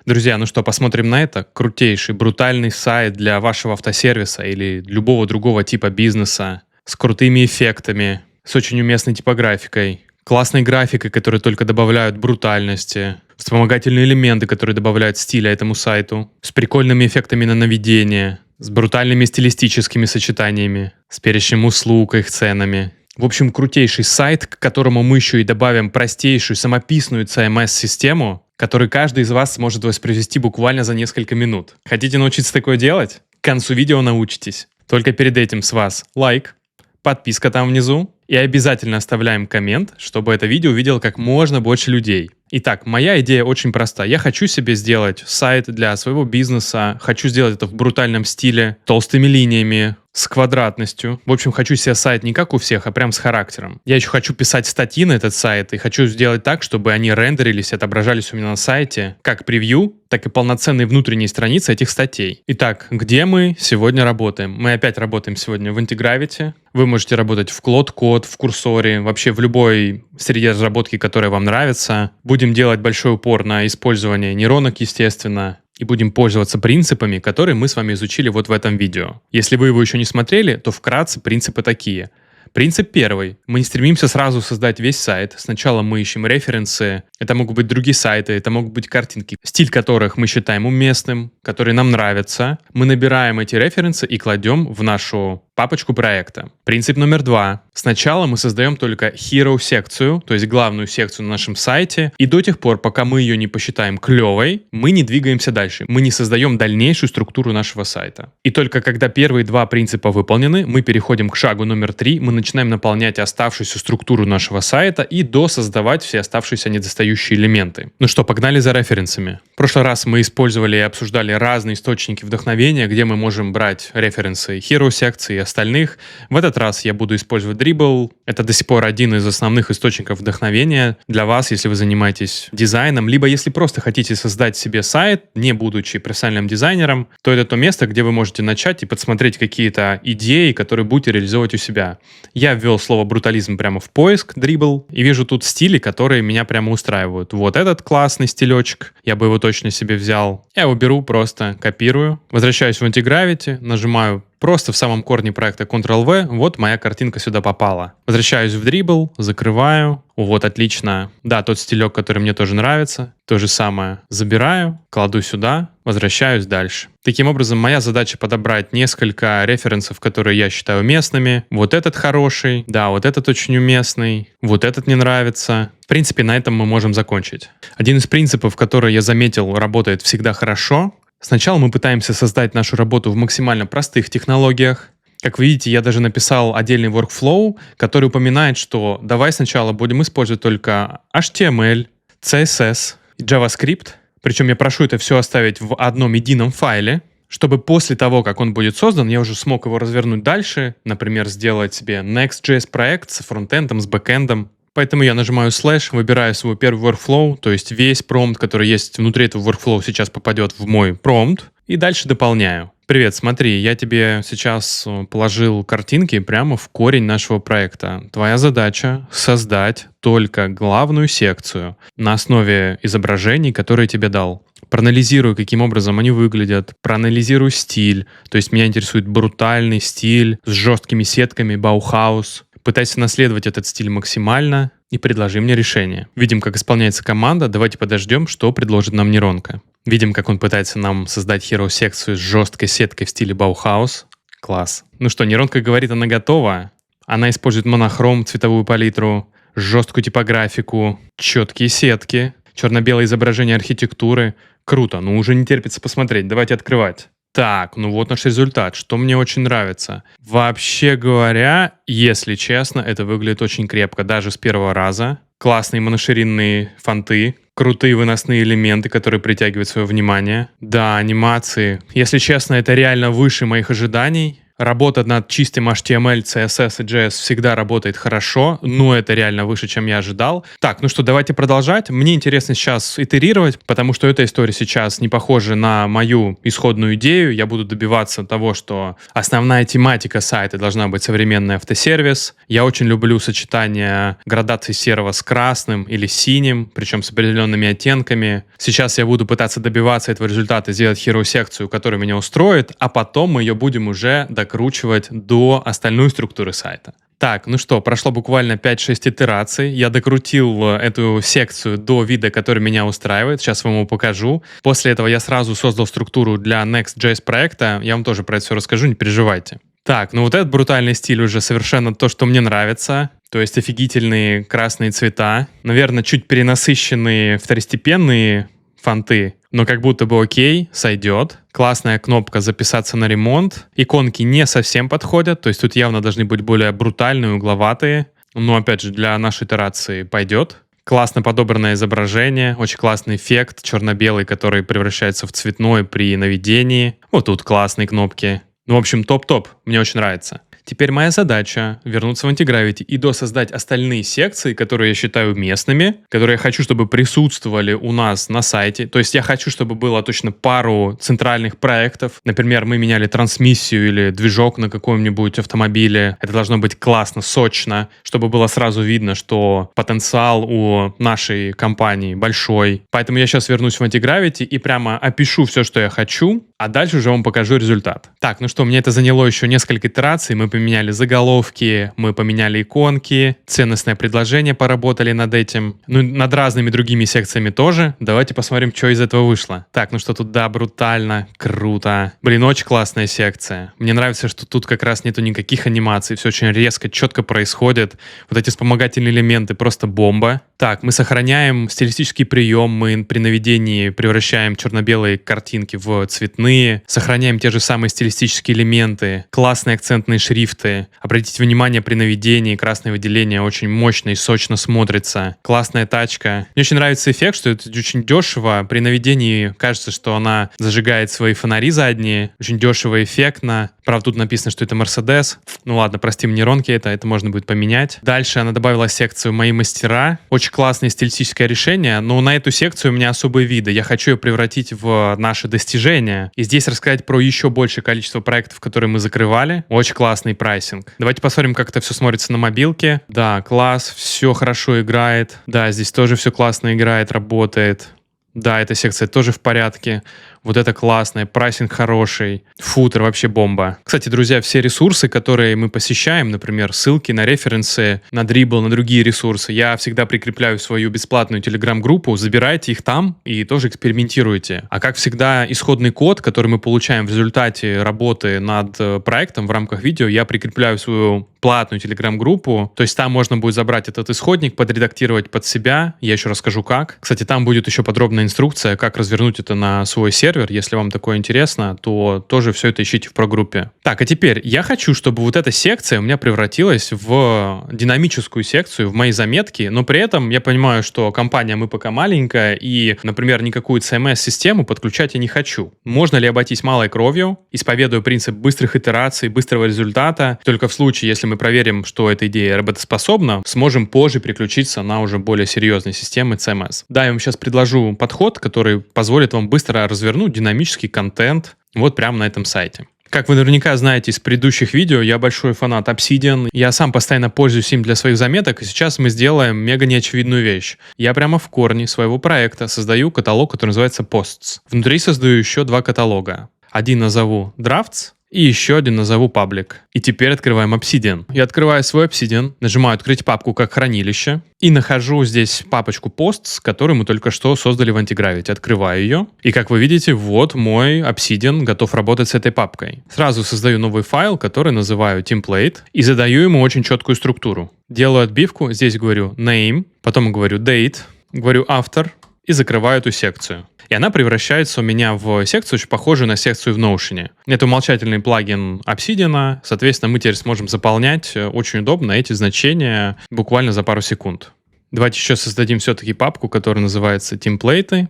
Друзья, ну что, посмотрим на это? Крутейший, брутальный сайт для вашего автосервиса или любого другого типа бизнеса с крутыми эффектами, с очень уместной типографикой, классной графикой, которые только добавляют брутальности, вспомогательные элементы, которые добавляют стиля этому сайту, с прикольными эффектами на наведение, с брутальными стилистическими сочетаниями, с перечнем услуг, их ценами. В общем, крутейший сайт, к которому мы еще и добавим простейшую самописную CMS-систему, который каждый из вас сможет воспроизвести буквально за несколько минут. Хотите научиться такое делать? К концу видео научитесь. Только перед этим с вас лайк, подписка там внизу и обязательно оставляем коммент, чтобы это видео увидел как можно больше людей. Итак, моя идея очень проста. Я хочу себе сделать сайт для своего бизнеса, хочу сделать это в брутальном стиле, толстыми линиями, с квадратностью. В общем, хочу себе сайт не как у всех, а прям с характером. Я еще хочу писать статьи на этот сайт и хочу сделать так, чтобы они рендерились, отображались у меня на сайте как превью, так и полноценные внутренние страницы этих статей. Итак, где мы сегодня работаем? Мы опять работаем сегодня в Antigravity. Вы можете работать в Claude Code, в Курсоре, вообще в любой среде разработки, которая вам нравится. Будем делать большой упор на использование нейронок, естественно, и будем пользоваться принципами, которые мы с вами изучили вот в этом видео. Если вы его еще не смотрели, то вкратце принципы такие. Принцип первый. Мы не стремимся сразу создать весь сайт. Сначала мы ищем референсы. Это могут быть другие сайты, это могут быть картинки, стиль которых мы считаем уместным, которые нам нравятся. Мы набираем эти референсы и кладем в нашу папочку проекта. Принцип номер два. Сначала мы создаем только hero-секцию, то есть главную секцию на нашем сайте, и до тех пор, пока мы ее не посчитаем клевой, мы не двигаемся дальше. Мы не создаем дальнейшую структуру нашего сайта. И только когда первые два принципа выполнены, мы переходим к шагу номер три, мы начинаем наполнять оставшуюся структуру нашего сайта и досоздавать все оставшиеся недостающие элементы. Ну что, погнали за референсами. В прошлый раз мы использовали и обсуждали разные источники вдохновения, где мы можем брать референсы hero-секции и остальных. В этот раз я буду использовать Dribbble. Это до сих пор один из основных источников вдохновения для вас, если вы занимаетесь дизайном, либо если просто хотите создать себе сайт, не будучи профессиональным дизайнером, то это то место, где вы можете начать и подсмотреть какие-то идеи, которые будете реализовывать у себя. Я ввел слово брутализм прямо в поиск Dribbble и вижу тут стили, которые меня прямо устраивают. Вот этот классный стилечек, я бы его точно себе взял. Я его беру, просто копирую, возвращаюсь в Antigravity, нажимаю просто в самом корне проекта Ctrl-V, вот моя картинка сюда попала. Возвращаюсь в Dribbble, закрываю. Вот, отлично. Да, тот стилек, который мне тоже нравится. То же самое. Забираю, кладу сюда, возвращаюсь дальше. Таким образом, моя задача подобрать несколько референсов, которые я считаю уместными. Вот этот хороший, да, вот этот очень уместный, вот этот мне нравится. В принципе, на этом мы можем закончить. Один из принципов, который я заметил, работает всегда хорошо. Сначала мы пытаемся создать нашу работу в максимально простых технологиях. Как вы видите, я даже написал отдельный workflow, который упоминает, что давай сначала будем использовать только HTML, CSS и JavaScript. Причем я прошу это все оставить в одном едином файле, чтобы после того, как он будет создан, я уже смог его развернуть дальше, например, сделать себе Next.js проект с фронтендом, с бэкэндом. Поэтому я нажимаю слэш, выбираю свой первый workflow, то есть весь промпт, который есть внутри этого workflow, сейчас попадет в мой промпт, и дальше дополняю. Привет, смотри, я тебе сейчас положил картинки прямо в корень нашего проекта. Твоя задача — создать только главную секцию на основе изображений, которые я тебе дал. Проанализирую, каким образом они выглядят, проанализирую стиль, то есть меня интересует брутальный стиль с жесткими сетками, Bauhaus. Пытайся наследовать этот стиль максимально и предложи мне решение. Видим, как исполняется команда, давайте подождем, что предложит нам нейронка. Видим, как он пытается нам создать hero-секцию с жесткой сеткой в стиле Bauhaus. Класс. Ну что, нейронка говорит, она готова. Она использует монохром, цветовую палитру, жесткую типографику, четкие сетки, черно-белое изображение архитектуры. Круто, ну уже не терпится посмотреть. Давайте открывать. Так, ну вот наш результат, что мне очень нравится. Вообще говоря, если честно, это выглядит очень крепко, даже с первого раза. Классные моноширинные фонты, крутые выносные элементы, которые притягивают свое внимание. Да, анимации. Если честно, это реально выше моих ожиданий. Работа над чистым HTML, CSS и JS всегда работает хорошо, но это реально выше, чем я ожидал. Так, ну что, давайте продолжать. Мне интересно сейчас итерировать, потому что эта история сейчас не похожа на мою исходную идею. Я буду добиваться того, что основная тематика сайта должна быть современный автосервис. Я очень люблю сочетание градации серого с красным или синим, причем с определенными оттенками. Сейчас я буду пытаться добиваться этого результата, сделать hero-секцию, которая меня устроит, а потом мы ее будем уже докручивать до остальной структуры сайта. Так, ну что, прошло буквально 5-6 итераций. Я докрутил эту секцию до вида, который меня устраивает. Сейчас вам его покажу. После этого я сразу создал структуру для Next.js проекта. Я вам тоже про это все расскажу, не переживайте. Так, ну вот этот брутальный стиль уже совершенно то, что мне нравится. То есть офигительные красные цвета. Наверное, чуть перенасыщенные второстепенные фонты, но как будто бы окей, сойдет. Классная кнопка «Записаться на ремонт». Иконки не совсем подходят, то есть тут явно должны быть более брутальные, угловатые. Но опять же, для нашей итерации пойдет. Классно подобранное изображение, очень классный эффект черно-белый, который превращается в цветной при наведении. Вот тут классные кнопки. Ну, в общем, топ-топ, мне очень нравится. Теперь моя задача вернуться в Antigravity и досоздать остальные секции, которые я считаю местными, которые я хочу, чтобы присутствовали у нас на сайте. То есть я хочу, чтобы было точно пару центральных проектов. Например, мы меняли трансмиссию или движок на каком-нибудь автомобиле. Это должно быть классно, сочно, чтобы было сразу видно, что потенциал у нашей компании большой. Поэтому я сейчас вернусь в Antigravity и прямо опишу все, что я хочу, а дальше уже вам покажу результат. Так, ну что, мне это заняло еще несколько итераций. Мы поменяли заголовки, мы поменяли иконки, ценностное предложение поработали над этим. Ну, над разными другими секциями тоже. Давайте посмотрим, что из этого вышло. Так, ну что тут, да, брутально, круто. Блин, очень классная секция. Мне нравится, что тут как раз нету никаких анимаций, все очень резко, четко происходит. Вот эти вспомогательные элементы просто бомба. Так, мы сохраняем стилистический прием, мы при наведении превращаем черно-белые картинки в цветные, сохраняем те же самые стилистические элементы, классные акцентные шрифты. Обратите внимание, при наведении красное выделение очень мощно и сочно смотрится. Классная тачка. Мне очень нравится эффект, что это очень дешево. При наведении кажется, что она зажигает свои фонари задние. Очень дешево и эффектно. Правда, тут написано, что это Mercedes. Ну ладно, прости мне нейронки, это можно будет поменять. Дальше она добавила секцию «Мои мастера». Очень классное стилистическое решение, но на эту секцию у меня особые виды. Я хочу ее превратить в наши достижения. И здесь рассказать про еще большее количество проектов, которые мы закрывали. Очень классный прайсинг. Давайте посмотрим, как это все смотрится на мобилке. Да, класс, все хорошо играет. Да, здесь тоже все классно играет, работает. Да, эта секция тоже в порядке. Вот это классное, прайсинг хороший, футер вообще бомба. Кстати, друзья, все ресурсы, которые мы посещаем, например, ссылки на референсы, на Dribbble, на другие ресурсы, я всегда прикрепляю в свою бесплатную телеграм-группу, забирайте их там и тоже экспериментируйте. А как всегда, исходный код, который мы получаем в результате работы над проектом в рамках видео, я прикрепляю в свою платную телеграм-группу, то есть там можно будет забрать этот исходник, подредактировать под себя, я еще расскажу как. Кстати, там будет еще подробная инструкция, как развернуть это на свой сервер. Если вам такое интересно, то тоже все это ищите в прогруппе. Так, а теперь я хочу, чтобы вот эта секция у меня превратилась в динамическую секцию, в мои заметки, но при этом я понимаю, что компания мы пока маленькая, и, например, никакую CMS-систему подключать я не хочу. Можно ли обойтись малой кровью? Исповедую принцип быстрых итераций, быстрого результата. Только в случае, если мы проверим, что эта идея работоспособна, сможем позже переключиться на уже более серьезные системы CMS. Да, я вам сейчас предложу подход, который позволит вам быстро развернуть динамический контент вот прямо на этом сайте. Как вы наверняка знаете из предыдущих видео, я большой фанат Obsidian. Я сам постоянно пользуюсь им для своих заметок, и сейчас мы сделаем мега неочевидную вещь. Я прямо в корне своего проекта создаю каталог, который называется Posts. Внутри создаю еще два каталога. Один назову Drafts, и еще один назову Public. И теперь открываем Obsidian. Я открываю свой Obsidian, нажимаю «Открыть папку как хранилище» и нахожу здесь папочку Posts, которую мы только что создали в Antigravity. Открываю ее. И как вы видите, вот мой Obsidian готов работать с этой папкой. Сразу создаю новый файл, который называю Template, и задаю ему очень четкую структуру. Делаю отбивку, здесь говорю Name, потом говорю Date, говорю After и закрываю эту секцию. И она превращается у меня в секцию, очень похожую на секцию в Notion. Это умолчательный плагин Obsidian, соответственно, мы теперь сможем заполнять очень удобно эти значения буквально за пару секунд. Давайте еще создадим все-таки папку, которая называется Template,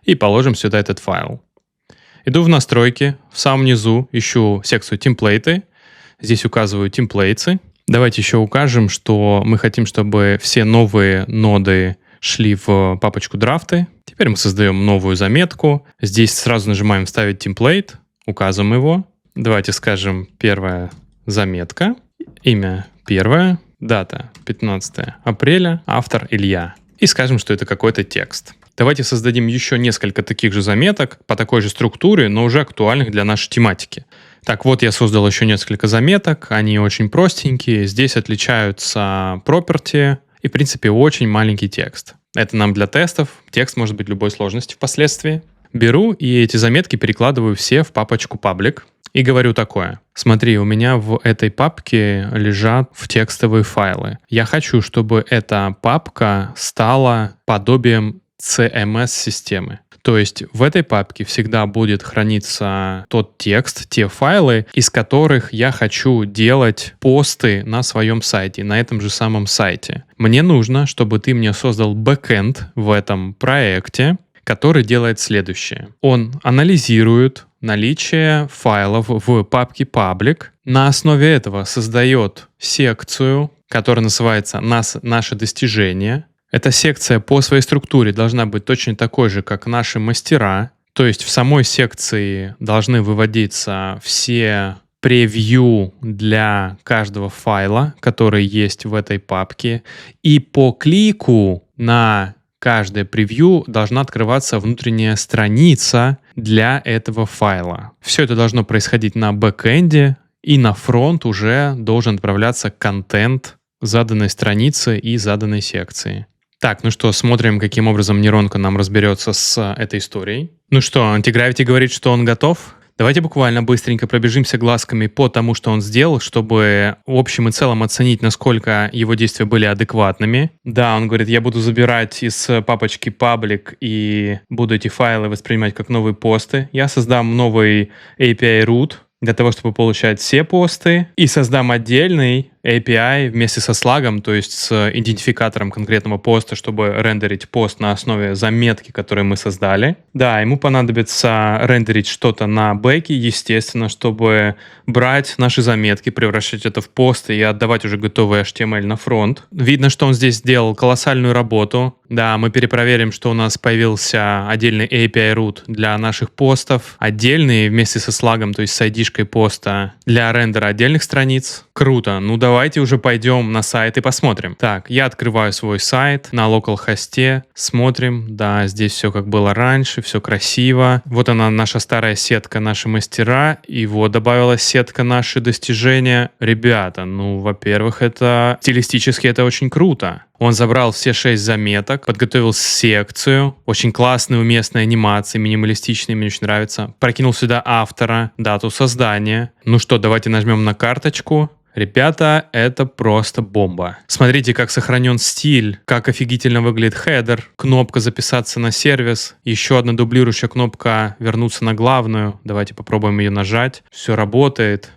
и положим сюда этот файл. Иду в настройки, в самом низу ищу секцию Template, Здесь указываю темплейты. Давайте еще укажем, что мы хотим, чтобы все новые ноды шли в папочку драфты. Теперь мы создаем новую заметку. Здесь сразу нажимаем «Вставить темплейт», указываем его. Давайте скажем «Первая заметка», имя первое, дата 15 апреля, автор Илья. И скажем, что это какой-то текст. Давайте создадим еще несколько таких же заметок по такой же структуре, но уже актуальных для нашей тематики. Так, вот я создал еще несколько заметок, они очень простенькие. Здесь отличаются property и, в принципе, очень маленький текст. Это нам для тестов, текст может быть любой сложности впоследствии. Беру и эти заметки перекладываю все в папочку public и говорю такое. Смотри, у меня в этой папке лежат текстовые файлы. Я хочу, чтобы эта папка стала подобием CMS-системы. То есть в этой папке всегда будет храниться тот текст, те файлы, из которых я хочу делать посты на своем сайте, на этом же самом сайте. Мне нужно, чтобы ты мне создал бэкэнд в этом проекте, который делает следующее. Он анализирует наличие файлов в папке public. На основе этого создает секцию, которая называется «Наши достижения». Эта секция по своей структуре должна быть точно такой же, как наши мастера. То есть в самой секции должны выводиться все превью для каждого файла, который есть в этой папке. И по клику на каждое превью должна открываться внутренняя страница для этого файла. Все это должно происходить на бэкэнде, и на фронт уже должен отправляться контент заданной страницы и заданной секции. Так, ну что, смотрим, каким образом нейронка нам разберется с этой историей. Ну что, Antigravity говорит, что он готов. Давайте буквально быстренько пробежимся глазками по тому, что он сделал, чтобы в общем и целом оценить, насколько его действия были адекватными. Да, он говорит, я буду забирать из папочки public и буду эти файлы воспринимать как новые посты. Я создам новый API root для того, чтобы получать все посты, и создам отдельный API вместе со слагом, то есть с идентификатором конкретного поста, чтобы рендерить пост на основе заметки, которую мы создали. Да, ему понадобится рендерить что-то на бэке, естественно, чтобы брать наши заметки, превращать это в посты и отдавать уже готовый HTML на фронт. Видно, что он здесь сделал колоссальную работу. Да, мы перепроверим, что у нас появился отдельный API root для наших постов, отдельный вместе со слагом, то есть с ID-шкой поста для рендера отдельных страниц. Круто. Ну давайте уже пойдем на сайт и посмотрим. Так, я открываю свой сайт на localhost, смотрим. Да, здесь все как было раньше, все красиво. Вот она, наша старая сетка, наши мастера. И вот добавилась сетка наши достижения. Ребята, ну, во-первых, это стилистически это очень круто. Он забрал все 6 заметок, подготовил секцию, очень классные, уместные анимации, минималистичные, мне очень нравится. Прокинул сюда автора, дату создания. Ну что, давайте нажмем на карточку. Ребята, это просто бомба. Смотрите, как сохранен стиль, как офигительно выглядит хедер, кнопка «Записаться на сервис», еще одна дублирующая кнопка «Вернуться на главную». Давайте попробуем ее нажать. Все работает.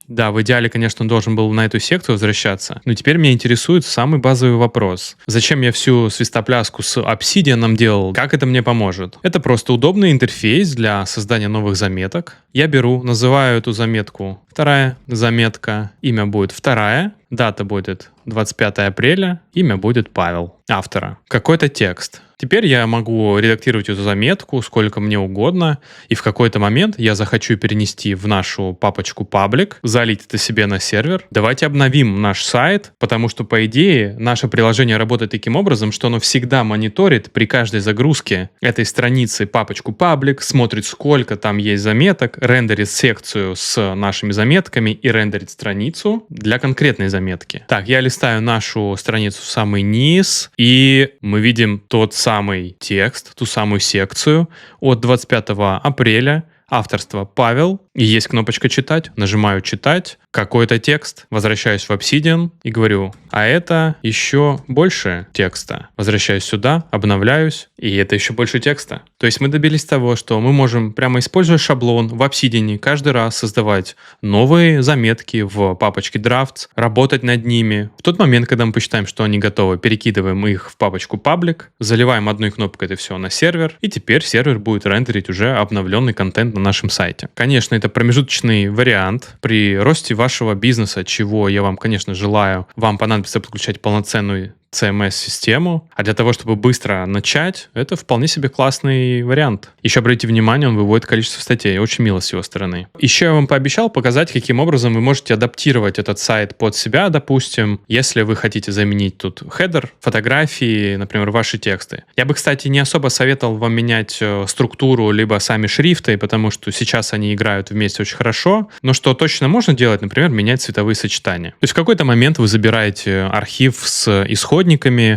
Да, в идеале, конечно, он должен был на эту секцию возвращаться. Но теперь меня интересует самый базовый вопрос. Зачем я всю свистопляску с Obsidian делал? Как это мне поможет? Это просто удобный интерфейс для создания новых заметок. Я беру, называю эту заметку вторая заметка. Имя будет вторая. Дата будет 25 апреля. Имя будет Павел, автора. Какой-то текст. Теперь я могу редактировать эту заметку сколько мне угодно, и в какой-то момент я захочу перенести в нашу папочку public, залить это себе на сервер. Давайте обновим наш сайт, потому что, по идее, наше приложение работает таким образом, что оно всегда мониторит при каждой загрузке этой страницы папочку public, смотрит, сколько там есть заметок, рендерит секцию с нашими заметками и рендерит страницу для конкретной заметки. Так, я листаю нашу страницу в самый низ, и мы видим тот самый текст, ту самую секцию от 25 апреля, авторство Павел, и есть кнопочка «Читать», нажимаю «Читать», какой-то текст, возвращаюсь в Obsidian и говорю, а это еще больше текста. Возвращаюсь сюда, обновляюсь, и это еще больше текста. То есть мы добились того, что мы можем, прямо используя шаблон в Obsidian, каждый раз создавать новые заметки в папочке Drafts, работать над ними. В тот момент, когда мы посчитаем, что они готовы, перекидываем их в папочку Public, заливаем одной кнопкой это все на сервер, и теперь сервер будет рендерить уже обновленный контент на нашем сайте. Конечно, это промежуточный вариант. При росте вашего бизнеса, чего я вам, конечно, желаю, вам понадобится подключать полноценную CMS-систему, а для того, чтобы быстро начать, это вполне себе классный вариант. Еще обратите внимание, он выводит количество статей, очень мило с его стороны. Еще я вам пообещал показать, каким образом вы можете адаптировать этот сайт под себя, допустим, если вы хотите заменить тут хедер, фотографии, например, ваши тексты. Я бы, кстати, не особо советовал вам менять структуру, либо сами шрифты, потому что сейчас они играют вместе очень хорошо, но что точно можно делать, например, менять цветовые сочетания. То есть в какой-то момент вы забираете архив с исходниками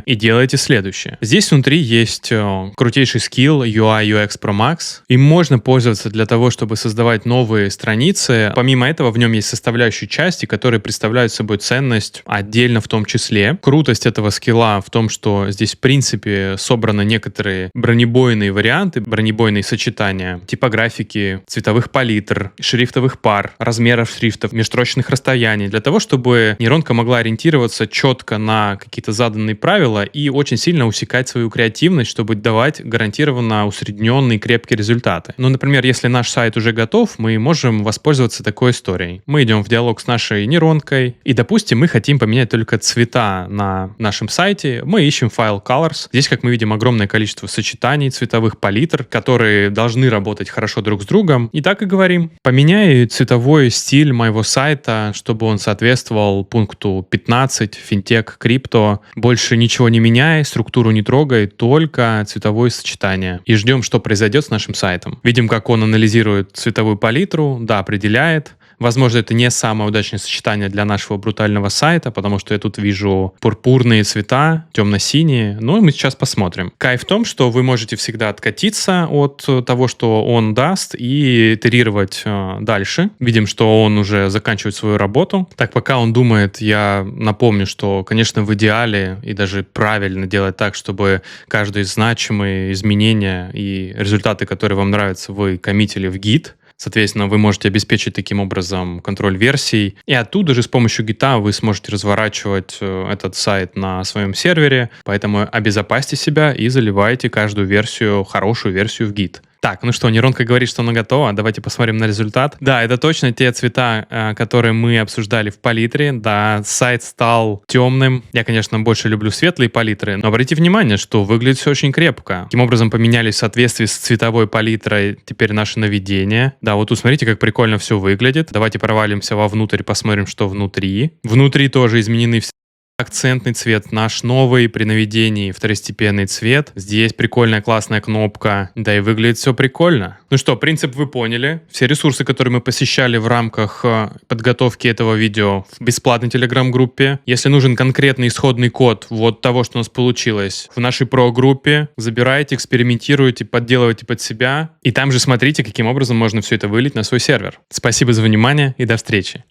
и делаете следующее. Здесь внутри есть крутейший скилл UI UX Pro Max. Им можно пользоваться для того, чтобы создавать новые страницы. Помимо этого, в нем есть составляющие части, которые представляют собой ценность отдельно в том числе. Крутость этого скилла в том, что здесь, в принципе, собраны некоторые бронебойные варианты, бронебойные сочетания, типографики, цветовых палитр, шрифтовых пар, размеров шрифтов, межстрочных расстояний, для того, чтобы нейронка могла ориентироваться четко на какие-то заданные правила и очень сильно усекать свою креативность, чтобы давать гарантированно усредненные крепкие результаты. Ну, например, если наш сайт уже готов, мы можем воспользоваться такой историей. Мы идем в диалог с нашей нейронкой, и, допустим, мы хотим поменять только цвета на нашем сайте. Мы ищем файл Colors. Здесь, как мы видим, огромное количество сочетаний, цветовых палитр, которые должны работать хорошо друг с другом. И так и говорим. Поменяй цветовой стиль моего сайта, чтобы он соответствовал пункту 15, финтех, крипто. Больше ничего не меняй, структуру не трогай, только цветовое сочетание. И ждем, что произойдет с нашим сайтом. Видим, как он анализирует цветовую палитру, да, определяет. Возможно, это не самое удачное сочетание для нашего брутального сайта, потому что я тут вижу пурпурные цвета, темно-синие. Ну и мы сейчас посмотрим. Кайф в том, что вы можете всегда откатиться от того, что он даст, и итерировать дальше. Видим, что он уже заканчивает свою работу. Так, пока он думает, я напомню, что, конечно, в идеале и даже правильно делать так, чтобы каждые значимые изменения и результаты, которые вам нравятся, вы коммитили в гид. Соответственно, вы можете обеспечить таким образом контроль версий. И оттуда же с помощью гита вы сможете разворачивать этот сайт на своем сервере. Поэтому обезопасьте себя и заливайте каждую версию, хорошую версию в гит. Так, ну что, нейронка говорит, что она готова. Давайте посмотрим на результат. Да, это точно те цвета, которые мы обсуждали в палитре. Да, сайт стал темным. Я, конечно, больше люблю светлые палитры, но обратите внимание, что выглядит все очень крепко. Таким образом поменялись в соответствии с цветовой палитрой теперь наши наведения. Да, вот тут смотрите, как прикольно все выглядит. Давайте провалимся вовнутрь, посмотрим, что внутри. Внутри тоже изменены все. Акцентный цвет наш новый, при наведении второстепенный цвет. Здесь прикольная классная кнопка. Да и выглядит все прикольно. Ну что, принцип вы поняли. Все ресурсы, которые мы посещали в рамках подготовки этого видео в бесплатной телеграм-группе. Если нужен конкретный исходный код вот того, что у нас получилось в нашей про-группе, забирайте, экспериментируйте, подделывайте под себя. И там же смотрите, каким образом можно все это вылить на свой сервер. Спасибо за внимание и до встречи.